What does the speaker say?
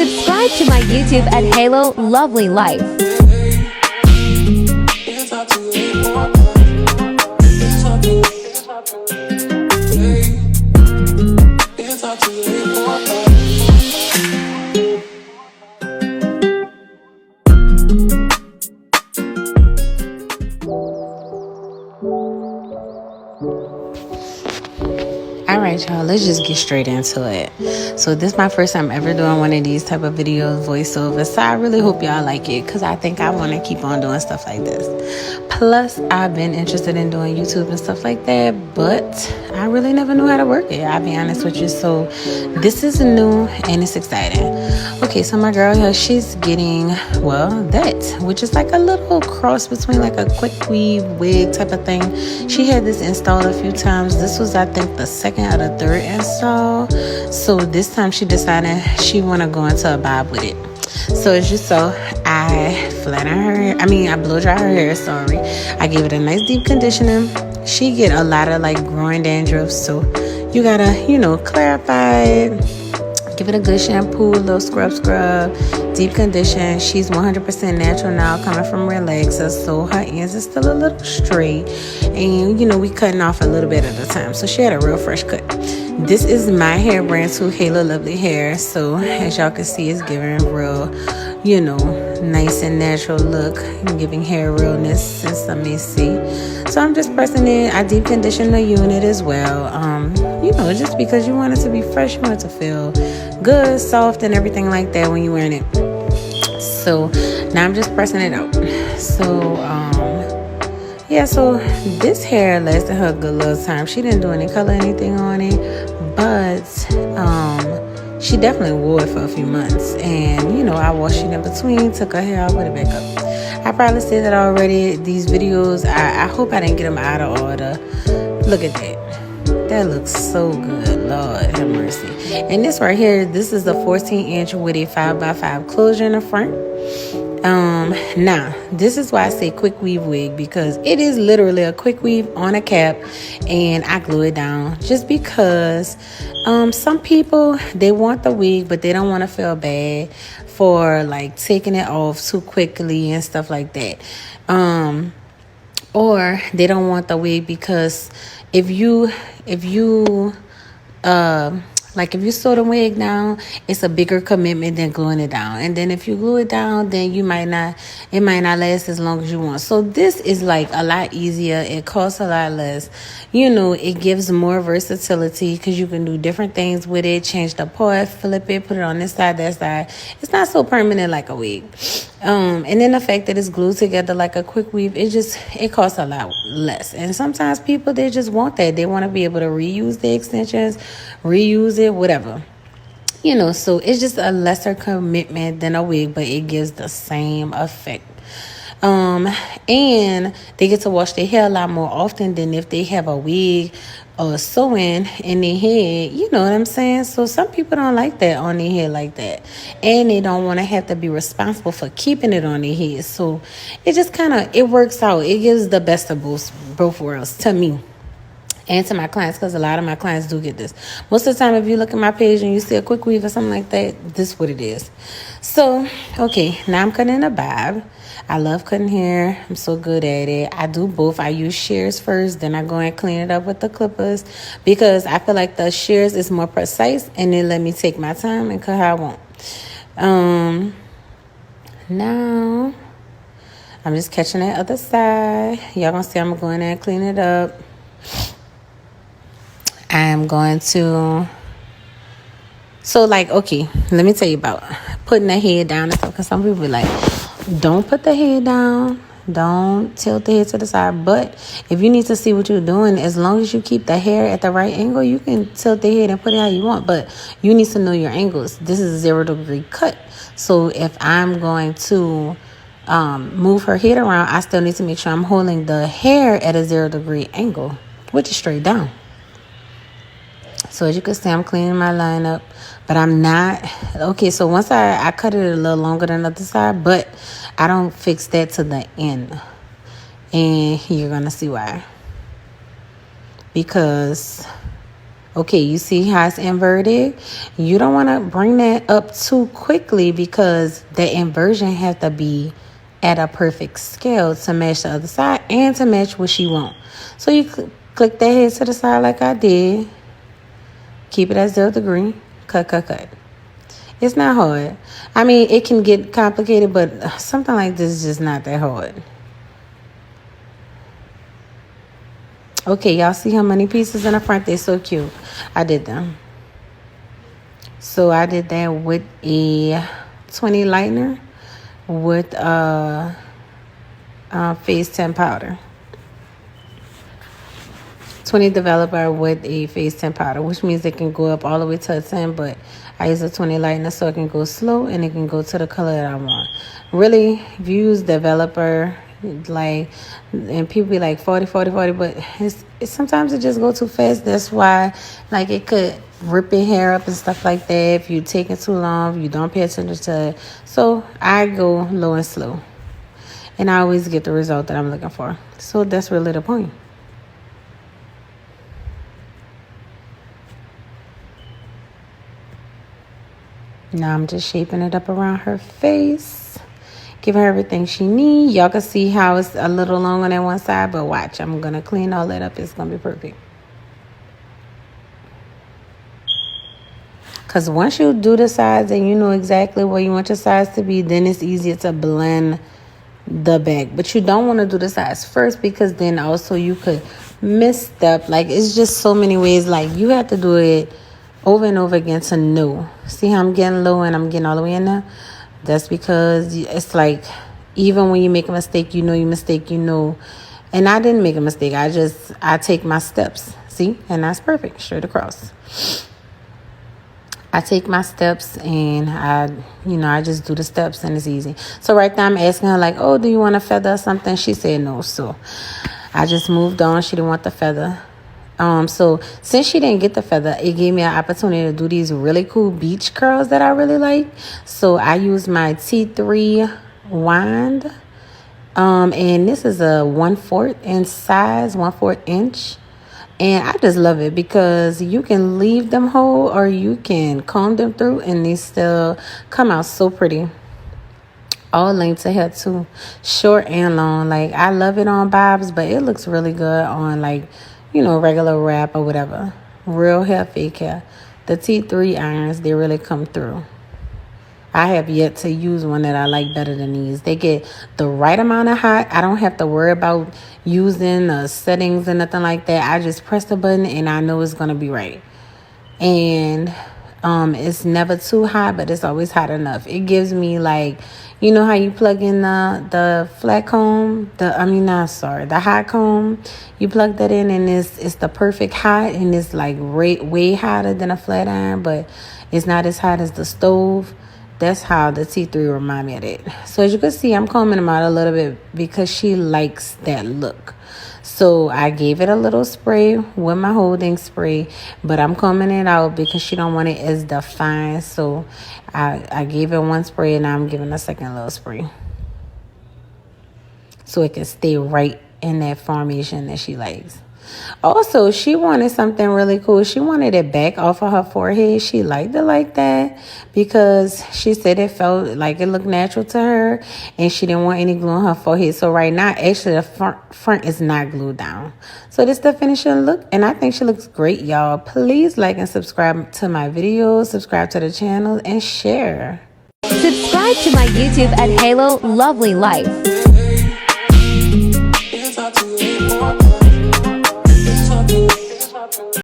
Subscribe to my YouTube at Halo Lovely Life. Alright, y'all, let's just get straight into it. So this is my first time ever doing one of these type of videos, voiceover, so I really hope y'all like it, because I think I want to keep on doing stuff like this. Plus, I've been interested in doing YouTube and stuff like that, but I really never knew how to work it, I'll be honest with you. So this is new and it's exciting. Okay, so my girl here, she's getting, well, that, which is like a little cross between like a quick weave wig type of thing. She had this installed a few times. This was, I think, the second or the third install. So this time she decided she want to go into a bob with it. So it's just so I blow dry her hair, sorry. I gave it a nice deep conditioning. She get a lot of like growing dandruff, so you gotta, clarify it. Give it a good shampoo, a little scrub, deep condition. She's 100% natural now, coming from Relaxa, so her ends is still a little straight. And, we cutting off a little bit at a time, so she had a real fresh cut. This is my hair brand too, Halo Lovely Hair. So, as y'all can see, it's giving real, nice and natural look, giving hair realness and some may see. So I'm just pressing it. I deep condition the unit as well. Just because you want it to be fresh, you want it to feel good, soft, and everything like that when you're wearing it. So now I'm just pressing it out. So so this hair lasted her a good little time. She didn't do any color, anything on it, but she definitely wore it for a few months. And I washed it in between, took her hair out, put it back up. I probably said that already. These videos, I hope I didn't get them out of order. Look at that. That looks so good. Lord have mercy. And this right here, this is the 14-inch with a 5x5 closure in the front. Now, this is why I say quick weave wig, because it is literally a quick weave on a cap, and I glue it down just because some people, they want the wig, but they don't want to feel bad for like taking it off too quickly and stuff like that. Or they don't want the wig because if you sew the wig down, it's a bigger commitment than gluing it down. And then if you glue it down, then it might not last as long as you want. So this is like a lot easier. It costs a lot less. It gives more versatility because you can do different things with it. Change the part, flip it, put it on this side, that side. It's not so permanent like a wig. And then the fact that it's glued together like a quick weave, it costs a lot less. And sometimes people, they just want that. They want to be able to reuse the extensions, reuse it, whatever. So it's just a lesser commitment than a wig, but it gives the same effect. And they get to wash their hair a lot more often than if they have a wig or sewing in their head. You know what I'm saying? So some people don't like that on their head like that. And they don't want to have to be responsible for keeping it on their head. So it just it works out. It gives the best of both worlds to me. And to my clients, because a lot of my clients do get this. Most of the time, if you look at my page and you see a quick weave or something like that, this is what it is. So, okay, now I'm cutting a bob. I love cutting hair. I'm so good at it. I do both. I use shears first, then I go and clean it up with the clippers, because I feel like the shears is more precise and it let me take my time and cut how I want. Now, I'm just catching that other side. Y'all gonna see I'm going there and clean it up. I'm going to, okay, let me tell you about putting the head down and stuff, because some people be like, don't put the head down, don't tilt the head to the side. But if you need to see what you're doing, as long as you keep the hair at the right angle, you can tilt the head and put it how you want, but you need to know your angles. This is a 0 degree cut, so if I'm going to move her head around, I still need to make sure I'm holding the hair at a 0 degree angle, which is straight down. So as you can see, I'm cleaning my line up, but I'm not. Okay, so once I cut it a little longer than the other side, but I don't fix that to the end. And you're going to see why. Because Okay, you see how it's inverted? You don't want to bring that up too quickly because the inversion has to be at a perfect scale to match the other side and to match what she wants. So you click that head to the side like I did. Keep it at 0 degree. Cut, cut, cut. It's not hard. I mean, it can get complicated, but something like this is just not that hard. Okay, y'all see how many pieces in the front? They're so cute. I did them. So I did that with a 20 lightener with phase 10 powder. 20 developer with a phase 10 powder, which means it can go up all the way to a 10, but I use a 20 lightener so it can go slow and it can go to the color that I want. Really, if you use developer, like, and people be like 40, but it's sometimes it just go too fast. That's why, like, it could rip your hair up and stuff like that if you take it too long, if you don't pay attention to it. So I go low and slow, and I always get the result that I'm looking for. So that's really the point. Now I'm just shaping it up around her face, giving her everything she needs. Y'all can see how it's a little long on that one side, but watch, I'm going to clean all that up. It's going to be perfect. Because once you do the sides and you know exactly where you want your sides to be, then it's easier to blend the back. But you don't want to do the sides first because then also you could misstep. Like, it's just so many ways. Like, you have to do it over and over again to know. See how I'm getting low and I'm getting all the way in there? That's because it's like, even when you make a mistake, you know you mistake, you know. And I didn't make a mistake. I take my steps. See? And that's perfect. Straight across. I take my steps and I just do the steps and it's easy. So right now I'm asking her like, oh, do you want a feather or something? She said no. So I just moved on. She didn't want the feather. So since she didn't get the feather, it gave me an opportunity to do these really cool beach curls that I really like. So I used my T3 wand. And this is a 1/4 inch size, 1/4 inch. And I just love it because you can leave them whole or you can comb them through and they still come out so pretty. All lengths of hair too, short and long. Like, I love it on bobs, but it looks really good on, like, regular wrap or whatever. Real hair, fake hair. The T3 irons, they really come through. I have yet to use one that I like better than these. They get the right amount of hot. I don't have to worry about using settings and nothing like that. I just press the button and I know it's going to be right. And it's never too hot, but it's always hot enough. It gives me, like, you know how you plug in the flat comb? The hot comb. You plug that in and it's the perfect hot, and it's like way hotter than a flat iron, but it's not as hot as the stove. That's how the T3 remind me of it. So as you can see, I'm combing them out a little bit because she likes that look. So I gave it a little spray with my holding spray, but I'm combing it out because she don't want it as defined. So I gave it one spray and now I'm giving a second little spray so it can stay right in that formation that she likes. Also, she wanted something really cool. She wanted it back off of her forehead. She liked it like that because she said it felt like it looked natural to her, and she didn't want any glue on her forehead. So right now, actually, the front is not glued down. So this is the finishing look, and I think she looks great, y'all. Please like and subscribe to my videos, subscribe to the channel, and share. Subscribe to my YouTube at Halo Lovely Life.